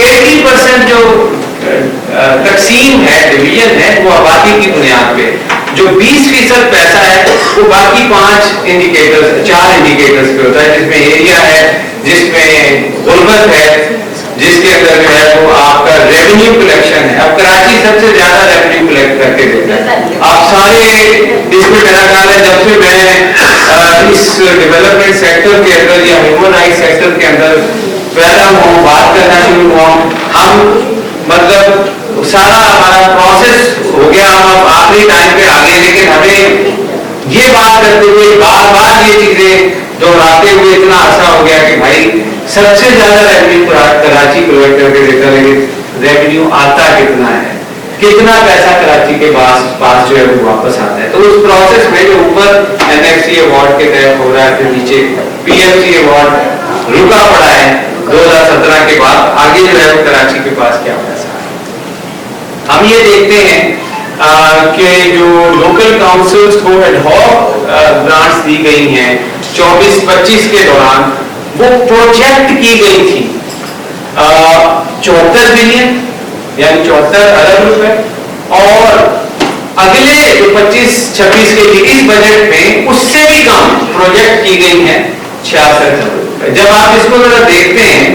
80% جو تقسیم ہے ڈویژن ہے وہ آبادی کی بنیاد پہ, جو 20% پیسہ ہے وہ باقی 4 انڈیکیٹرز پہ ہوتا ہے, جس میں ایریا ہے, جس میں غربت ہے, جس کے اندر جو ہے وہ آپ کا ریونیو کلیکشن ہے. اب کراچی سب سے زیادہ ریونیو کلیکٹ کر کے دیتا ہے. آپ سارے اس میں میرا خیال ہے جب سے میں اس ڈیولپمنٹ سیکٹر کے اندر یا ہیومن رائٹ سیکٹر کے اندر پیدا ہوں, بات کرنا شروع ہوا ہوں, ہم مطلب سارا ہمارا پروسیس ہو گیا, ہم اب آخری ٹائم پہ آ گئے, لیکن ہمیں یہ بات کرتے ہوئے بار بار یہ چیزیں دہراتے ہوئے اتنا عرصہ ہو گیا کہ بھائی سب سے زیادہ ریونیو کراچی پرووائڈ کر کے دیتا, لیکن ریونیو آتا کتنا ہے, کتنا پیسہ کراچی کے پاس جو ہے وہ واپس آتا ہے. تو اس پروسیس میں جو اوپر NFC ایوارڈ کے تحت ہو رہا ہے پھر نیچے PMC ایوارڈ رکا پڑا ہے 2017 کے بعد, آگے جو ہے وہ کراچی کے پاس کیا پیسہ ہے. ہم یہ دیکھتے ہیں کہ جو لوکل کاؤنسلز کو ایڈ ہاک گرانٹس دی گئی ہیں 24-25 کے دوران, وہ پروجیکٹ کی گئی تھی 74 بلین یعنی 74 ارب روپے، اور اگلے جو 25-26 کے لیے اس بجٹ میں اس سے بھی کم پروجیکٹ کی گئی ہے 66 ارب روپے۔ جب آپ اس کو ذرا دیکھتے ہیں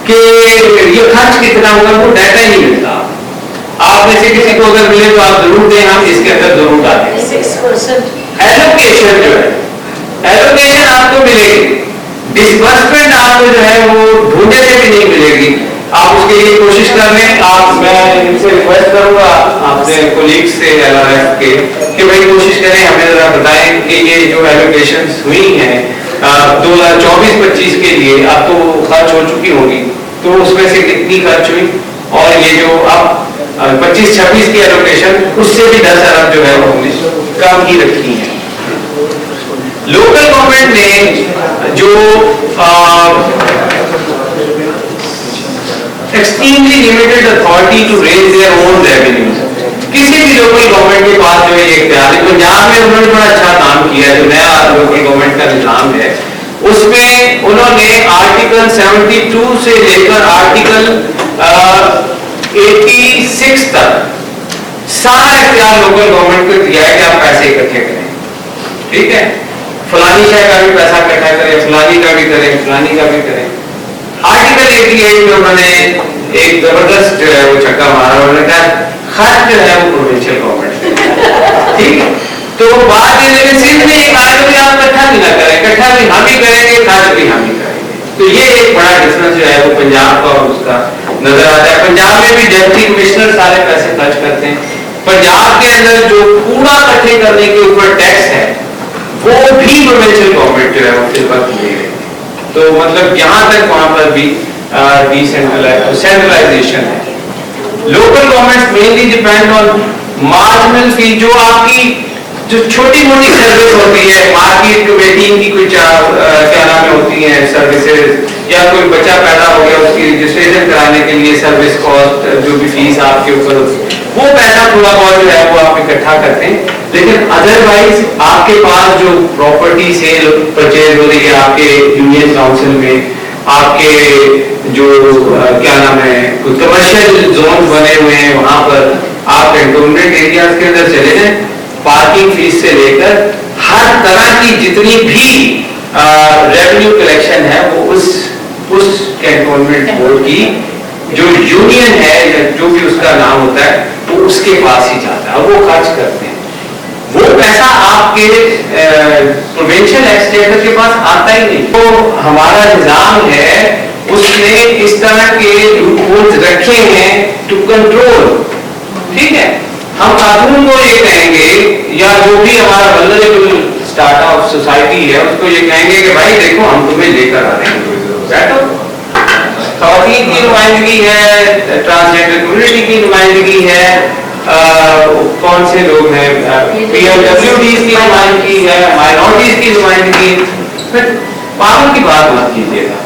کہ یہ خرچ کتنا ہوگا، وہ ڈیٹا ہی نہیں ملتا۔ آپ میں سے کسی کو اگر ملے تو آپ ضرور دیں، ہم اس کے اندر ضرور ڈالیں۔ 6% ایلوکیشن جو ہے، ایلوکیشن آپ کو ملے گی، ڈسبرسمنٹ آپ کو جو ہے وہ ڈھونڈنے سے بھی نہیں ملے گی۔ آپ اس کے لیے کوشش کر لیں۔ میں ان سے ریکویسٹ کروں گا آپ سے کولیگ سے LRF کے کہ بھائی کوشش کریں ہمیں ذرا بتائیں کہ یہ جو ایلوکیشنز ہوئی ہیں 2024-25 کے لیے اب تو خرچ ہو چکی ہوگی، تو اس میں سے کتنی خرچ ہوئی، اور یہ جو اب 25-26 کی ایلوکیشن اس سے بھی 10 ارب جو ہے وہ ہم نے کم ہی رکھی ہے۔ لوکل گورنمنٹ نے جو extremely limited authority to raise their own revenues, کسی بھی لوکل گورنمنٹ کے پاس جو ہے یہ اختیار ہے۔ پنجاب میں انہوں نے بڑا اچھا کام کیا ہے، جو نیا لوکل گورنمنٹ کا نظام ہے اس میں انہوں نے آرٹیکل 72 سے لے کر آرٹیکل 86 تک سارا اختیار لوکل گورنمنٹ کو دیا ہے کہ آپ پیسے اکٹھے کریں، ٹھیک ہے، فلانی شہر کا بھی پیسہ اکٹھا کریں، فلانی کا بھی کریں، فلانی کا بھی کریں۔ آرٹیکل 88 میں انہوں نے ایک زبردست جو ہے وہ چھکا مارا، انہوں نے کہا خرچ جو ہے وہ پروونشل گورنمنٹ، ٹھیک ہے، تو بات یہ لیکن صرف میں ایک آئے کہ آپ اکٹھا بھی نہ کریں، اکٹھا بھی ہم ہی کریں گے، خرچ بھی ہم ہی کریں گے۔ تو یہ ایک بڑا ڈفرنس جو ہے وہ پنجاب کا اور اس کا نظر آتا ہے۔ پنجاب میں بھی ڈپٹی کمشنر سارے پیسے خرچ کرتے ہیں۔ پنجاب کے اندر جو کوڑا اکٹھے کرنے کے اوپر ٹیکس ہے وہ بھی پروونشل گورنمنٹ جو ہے وہ اس وقت لے رہی ہے۔ تو مطلب یہاں تک وہاں پر بھی سینٹرلائزیشن ہے۔ Local government mainly depend on marginal فی، جو آپ کی جو چھوٹی موٹی سروس ہوتی ہے، مارکیٹ کمیٹی کی کوئی کیا نام ہوتی ہیں سروسز، یا کوئی بچہ پیدا ہو گیا اس کی رجسٹریشن کرانے کے لیے سروس کاسٹ جو بھی فیس آپ کے اوپر ہوتی ہے، وہ پیسہ تھوڑا بہت جو ہے وہ آپ اکٹھا کرتے ہیں۔ لیکن ادروائز آپ کے پاس جو پراپرٹی سیل پرچیز ہو رہی ہے آپ کے یونین کاؤنسل میں، آپ کے جو کیا نام ہے کمرشل زون بنے ہوئے ہیں، وہاں پر آپ کنٹونمنٹ ایریاز کے اندر چلے جائیں، پارکنگ فیس سے لے کر ہر طرح کی جتنی بھی ریونیو کلیکشن ہے وہ اس کینٹونمنٹ بورڈ کی جو یونین ہے یا جو بھی اس کا نام ہوتا ہے وہ اس کے پاس ہی جاتا ہے، وہ خرچ کرتے ہیں۔ وہ پیسہ آپ کے پروونشل ایکسٹیٹر کے پاس آتا ہی نہیں۔ تو ہمارا نظام ہے اس نے اس طرح کے لوپ ہولز رکھے ہیں ٹو کنٹرول، ٹھیک ہے۔ ہم قانون کو یہ کہیں گے یا جو بھی ہمارا ولنریبل اسٹارٹ اپ سوسائٹی ہے اس کو یہ کہیں گے کہ بھائی دیکھو ہم تمہیں لے کر آ رہے ہیں، بیٹھو، خواتین کی نمائندگی ہے، ٹرانسجینڈر کمیونٹی کی نمائندگی ہے، کون سے لوگ ہیں، PWDs کی نمائندگی ہے، مائنورٹیز کی نمائندگی، پاور کی بات مت کیجیے گا،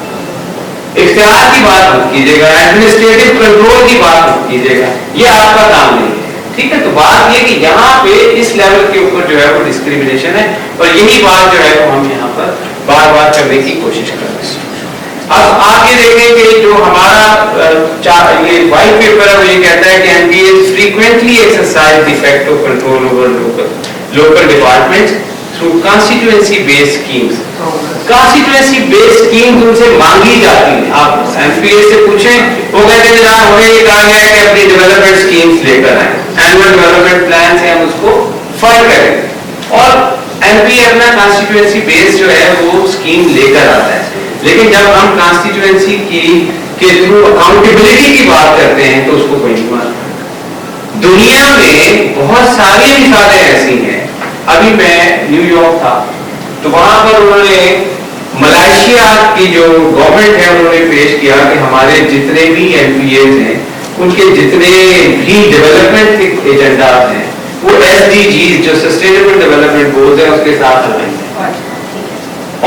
اختیار کی بات مت کیجیے گا، ایڈمنسٹریٹو کنٹرول کی بات مت کیجیے گا، یہ آپ کا کام نہیں ہے، ٹھیک ہے۔ تو بات یہ کہ یہاں پہ اس لیول کے اوپر جو ہے وہ ڈسکریمنیشن ہے، اور یہی بات جو ہے وہ ہم یہاں پر بار بار کرنے کی کوشش کر رہے ہیں۔ اب آپ یہ دیکھیں کہ جو ہمارا یہ وائٹ پیپر ہے وہ یہ کہتا ہے کہ MPs frequently exercise de facto control over local departments through constituency based schemes. Constituency based schemes ان سے مانگی جاتی ہیں۔ آپ MPs سے پوچھیں، وہ کہتے ہیں جناب ہمیں یہ کہا گیا ہے کہ اپنی ڈیولپمنٹ اسکیمز لے کر آئیں، اینوئل ڈیولپمنٹ پلان سے ہم اس کو فنڈ کریں، اور MP اپنا کانسٹیٹوئنسی بیس جو ہے وہ اسکیم لے کر آتا ہے۔ لیکن جب ہم کانسٹیٹوئنسی کے تھرو اکاؤنٹیبلٹی کی بات کرتے ہیں تو اس کو کوئی نہیں مانتا۔ دنیا میں بہت ساری مثالیں ایسی ہیں۔ ابھی میں نیو یارک تھا تو وہاں پر انہوں نے ملائیشیا کی جو گورنمنٹ ہے انہوں نے پیش کیا کہ ہمارے جتنے بھی MPs ہیں ان کے جتنے بھی ڈیولپمنٹ ایجنڈاز ہیں وہ SDGs جو سسٹینیبل ڈیولپمنٹ گولز ہیں اس کے ساتھ لگائیں گے،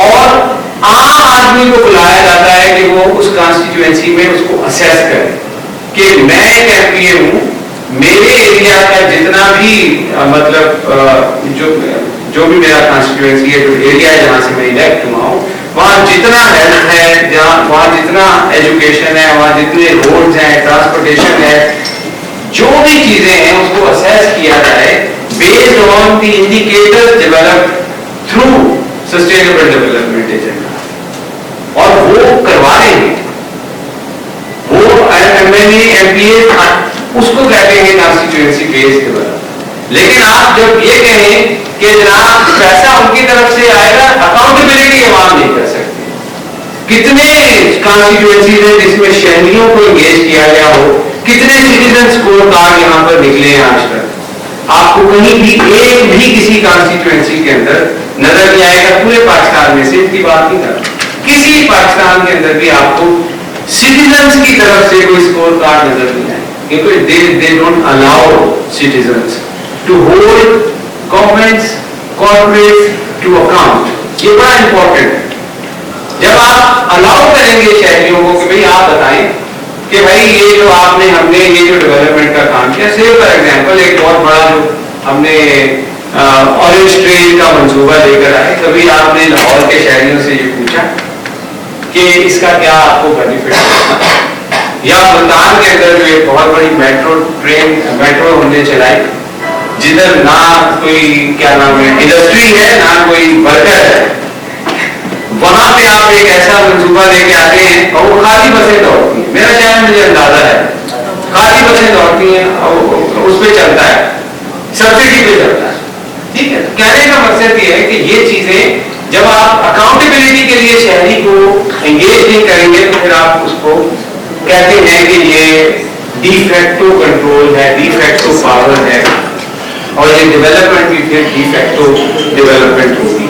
اور عام آدمی کو بلایا جاتا ہے کہ وہ اس کانسٹیٹوئنسی میں اس کو اسیس کرے کہ میں ایک MPA ہوں، میرے ایریا کا جتنا بھی مطلب جو بھی میرا کانسٹیٹوئنسی ہے، جو ایریا ہے جہاں سے میں الیکٹ ہوا ہوں، وہاں جتنا ہیلتھ ہے، وہاں جتنا ایجوکیشن ہے، وہاں جتنے روڈز ہیں، ٹرانسپورٹیشن ہے، جو بھی چیزیں ہیں اس کو اسیس کیا جائے based on the indicators developed through sustainable development agenda, اور وہ کروا رہے ہیں وہ M L A M P A اس کو کہتے ہیں کانسٹیٹوئنسی بیسڈ ڈیولپمنٹ. لیکن آپ جب یہ کہیں کہ جناب پیسہ ان کی طرف سے آئے گا، اکاؤنٹیبلٹی عوام نہیں کر سکتی. کتنے کانسٹیٹوئنسیز ہیں جس میں شہریوں کو انگیج کیا گیا ہو، کتنے سٹیزن اسکور کارڈ یہاں پر نکلے ہیں آج تک؟ آپ کو کہیں بھی ایک بھی کسی کانسٹیٹوئنسی کے اندر نظر نہیں آئے گا. پورے پاکستان میں صرف کی بات نہیں کر، کسی پاکستان کے اندر بھی آپ کو سٹیزنز کی طرف سے کوئی اسکور کارڈ نظر نہیں آئے، کیونکہ they don't allow citizens to hold governments, corporates to account. یہ بڑا امپورٹنٹ ہے. جب آپ الاؤ کریں گے شہریوں کو کہ بھئی آپ بتائیں کہ بھائی یہ جو آپ نے ہم نے یہ جو ڈیولپمنٹ کا کام کیا، سے فار ایگزامپل ایک بہت بڑا جو ہم نے اورنج ٹرین کا منصوبہ لے کر آئے، کبھی آپ نے لاہور کے شہریوں سے یہ پوچھا کہ اس کا کیا آپ کو بینیفٹ ہے؟ یا ملتان کے اندر جو ایک بہت بڑی میٹرو ہم نے چلائی، جدھر نہ کوئی کیا نام ہے انڈسٹری ہے، نہ کوئی ورکر ہے، وہاں پہ آپ ایک ایسا منصوبہ لے کے آتے ہیں اور وہ خالی بسیں دوڑتی ہیں. میرا شاید مجھے اندازہ ہے خالی بسیں دوڑتی ہیں اور اس پہ چلتا ہے، سبسڈی پہ چلتا ہے. ٹھیک ہے، کہنے کا مقصد یہ ہے کہ یہ چیزیں جب آپ اکاؤنٹیبلٹی کے لیے شہری کو انگیج نہیں کریں گے تو پھر آپ اس کو کہتے ہیں کہ یہ ڈی فیکٹو کنٹرول ہے، ڈی فیکٹو پاور ہے، اور یہ ڈیولپمنٹ بھی پھر ڈی فیکٹو ڈیولپمنٹ ہوگی.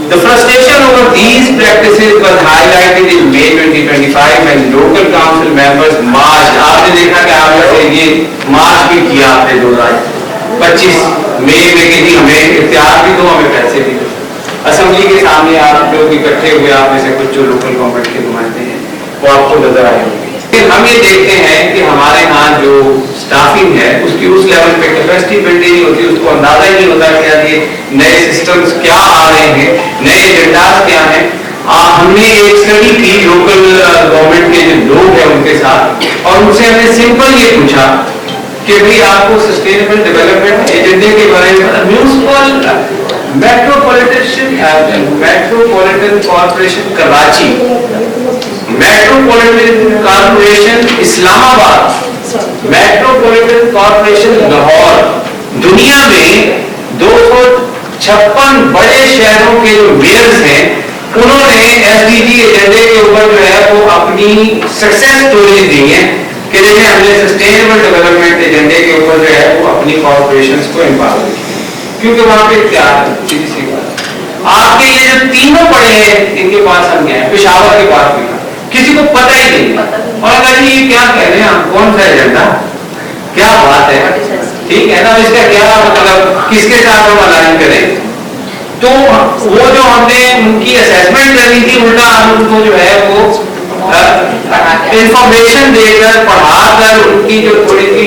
The frustration over these practices was highlighted in May 2025 when local council members marched. آپ نے دیکھا کہ آپ نے یہ مارچ بھی کیا آپ نے 2025 مئی میں کہ جی ہمیں اختیار بھی دو، ہمیں پیسے بھی دو. اسمبلی کے سامنے آپ لوگ اکٹھے ہوئے، آپ میں سے کچھ جو لوکل گورنمنٹ کے نمائندے ہیں وہ آپ کو نظر آئے ہوں گے. ہم یہ دیکھتے ہیں کہ ہمارے ہاں جو اسٹافنگ ہے اس کی اس لیول پہ کیپیسٹی بلڈ نہیں ہوتی، اس کو اندازہ ہی نہیں ہوتا کہ یہ نئے سسٹمز کیا آ رہے ہیں، نئے ایجنڈاز کیا ہیں. ہم نے ایک اسٹڈی کی لوکل گورنمنٹ کے جو لوگ ہیں ان کے ساتھ، اور ان سے ہم نے سمپل یہ پوچھا کہ بھئی آپ کو سسٹینیبل ڈیولپمنٹ ایجنڈے کے بارے میں municipal metropolitan corporation Karachi, metropolitan corporation Islamabad, metropolitan corporation Lahore, دنیا میں 256 بڑے شہروں کے جو میئرز ہیں انہوں نے ایس ڈی جی ایجنڈے کے اوپر جو ہے وہ اپنی سکسیس سٹوری دی ہیں کہ دیکھیں ہم نے سسٹینیبل ڈیولپمنٹ ایجنڈے کے اوپر جو ہے وہ اپنی کارپوریشنز کو امپاور کیا، کیونکہ وہاں پہ اختیار ہے. سی بات آپ کے یہ جو تینوں پڑے ہیں ان کے پاس ہم گئے، پشاور کے پاس بھی کسی کو پتہ ہی نہیں، اور اگر یہ کیا کہہ رہے ہیں ہم کون سا ایجنڈا، کیا بات ہے، ٹھیک ہے نا، اس کا کیا مطلب کس کے ساتھ ہم الائن کریں. تو وہ جو ہم نے ان کی اسیسمنٹ کرنی تھی، الٹا ہم ان کو جو ہے وہ انفارمیشن دے کر پڑھا کر ان کی جو تھوڑی سی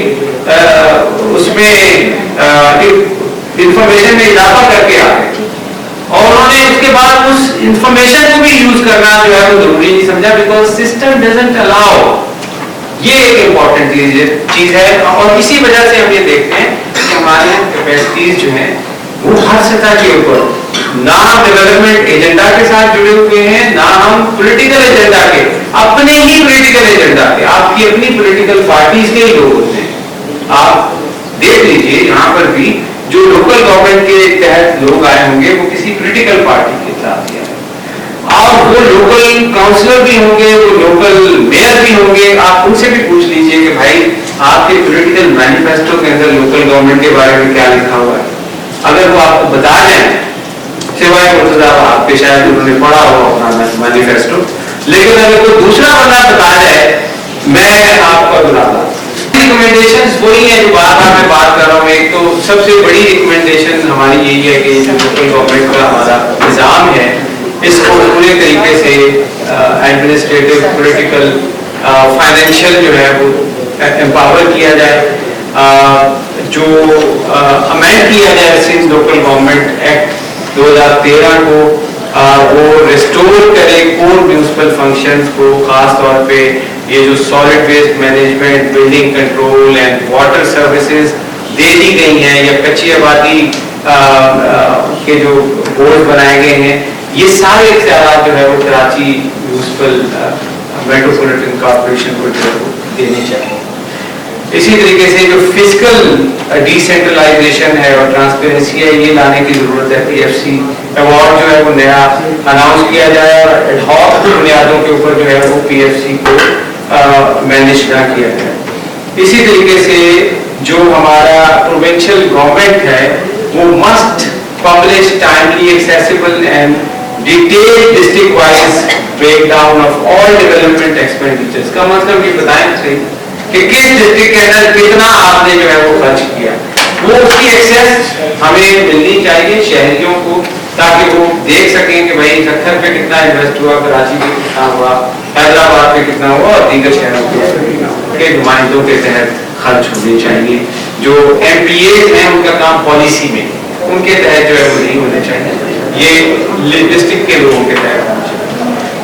اس میں انفارمیشن میں اضافہ کر کے آئے، اور انہوں نے اس کے بعد اس انفارمیشن کو بھی یوز کرنا جو ہے وہ ضروری نہیں سمجھا، بیکاز سسٹم ڈزنٹ الاؤ. یہ ایک امپورٹنٹ چیز ہے، اور اسی وجہ سے ہم یہ دیکھتے ہیں کہ ہمارے کیپیسٹیز جو ہیں وہ ہر سطح کے اوپر نہ ہم ڈیولپمنٹ ایجنڈا کے ساتھ جڑے ہوئے ہیں، نہ ہم پولیٹیکل ایجنڈا کے، اپنے ہی پولیٹیکل ایجنڈا کے، آپ کی اپنی پولیٹیکل پارٹیز کے ہی لوگ ہوتے ہیں. آپ دیکھ لیجئے یہاں پر بھی جو لوکل گورنمنٹ کے تحت لوگ آئے ہوں گے وہ کسی پولیٹیکل پارٹی کے ساتھ آئے، اور وہ لوکل کاؤنسلر بھی ہوں گے، وہ لوکل میئر بھی ہوں گے. آپ ان سے بھی پوچھ لیجئے کہ بھائی آپ کے پولیٹیکل مینیفیسٹو کے اندر لوکل گورنمنٹ کے بارے میں کیا لکھا ہوا ہے. اگر وہ آپ کو بتا دیں، سوائے مرتضیٰ آپ کے شاید انہوں نے پڑھا ہو اپنا مینیفیسٹو، لیکن اگر کوئی دوسرا بندہ بتا جائے میں آپ کو بتاتا ہوں. ریکمنڈیشنز وہی ہیں جو بار بار میں بات کر رہا ہوں. ایک تو سب سے بڑی ریکمنڈیشن ہماری یہی ہے کہ جو لوکل گورنمنٹ کا ہمارا نظام ہے اس کو پورے طریقے سے ایڈمنسٹریٹو، پولیٹیکل، فائنینشیل جو ہے وہ امپاور کیا جائے. جو امینڈ کیا جائے سندھ لوکل گورنمنٹ ایکٹ 2013 کو वो रिस्टोर करे कोर म्यूनिसिपल फंक्शंस को, खास तौर पे ये जो solid waste management, building control and water services दे दी गई हैं, या कच्ची आबादी के जो बोर्ड बनाए गए हैं, ये सारे इख्तियारात जो है वो कराची म्यूनिसिपल मेट्रोपॉलिटन कॉर्पोरेशन को जो है वो देने चाहिए। इसी तरीके से जो फिजिकल डिसेंट्रलाइजेशन है और ट्रांसपेरेंसी है, ये लाने की जरूरत है। PFC अवार्ड जो है वो नया अनाउंस किया जाए और एडहॉक बुनियादों के ऊपर जो है वो PFC को मैनेज ना किया जाए। इसी तरीके से जो हमारा प्रोविंशियल गवर्नमेंट है वो must publish timely accessible and detailed district wise breakdown of all development expenditures. का मतलब ये बताएं सही कि किस डिस्ट्रिक्ट के अंदर कितना आपने जो है वो खर्च किया, वो उसकी एक्सेस हमें मिलनी चाहिए शहरियों को, ताकि वो देख सकें कि भाई खत्तर पे कितना इन्वेस्ट हुआ, कराची में कितना हुआ, हैदराबाद पे कितना हुआ और दीगर शहरों के नुमाइंदों के तहत खर्च होने चाहिए। जो MPAs हैं उनका काम पॉलिसी में, उनके तहत जो है वो नहीं होने चाहिए, ये डिस्ट्रिक्ट के लोगों के तहत होना चाहिए।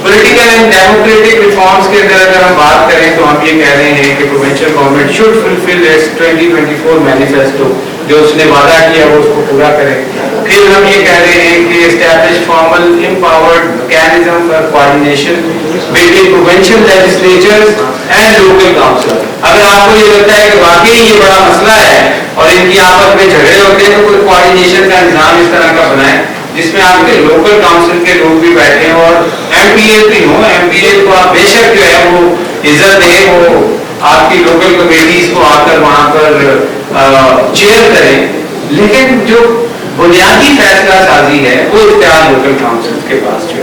पॉलिटिकल एंड डेमोक्रेटिक रिफॉर्म्स के अंदर अगर हम बात करें तो हम ये कह रहे हैं कि provincial government should fulfil it's 2024 manifesto, जो उसने वादा किया वो उसको पूरा करे। फिर हम ये कह रहे हैं कि establish formal empowered mechanism for coordination between provincial legislatures and local council. अगर आपको ये लगता है कि वाकई ये बड़ा मसला है और इनकी आपस में झगड़े होते हैं, तो कोई कोऑर्डिनेशन का निजाम इस तरह का बनाए जिसमें आपके लोकल काउंसिल के लोग भी बैठे हैं और MPA भी हो। MPA को आप बेशक जो है वो इज्जत दें, वो आपकी लोकल कमेटीज को आकर वहां पर चेयर करें, लेकिन जो बुनियादी फैसला साजी है वो इख्तियार लोकल काउंसिल के पास जो है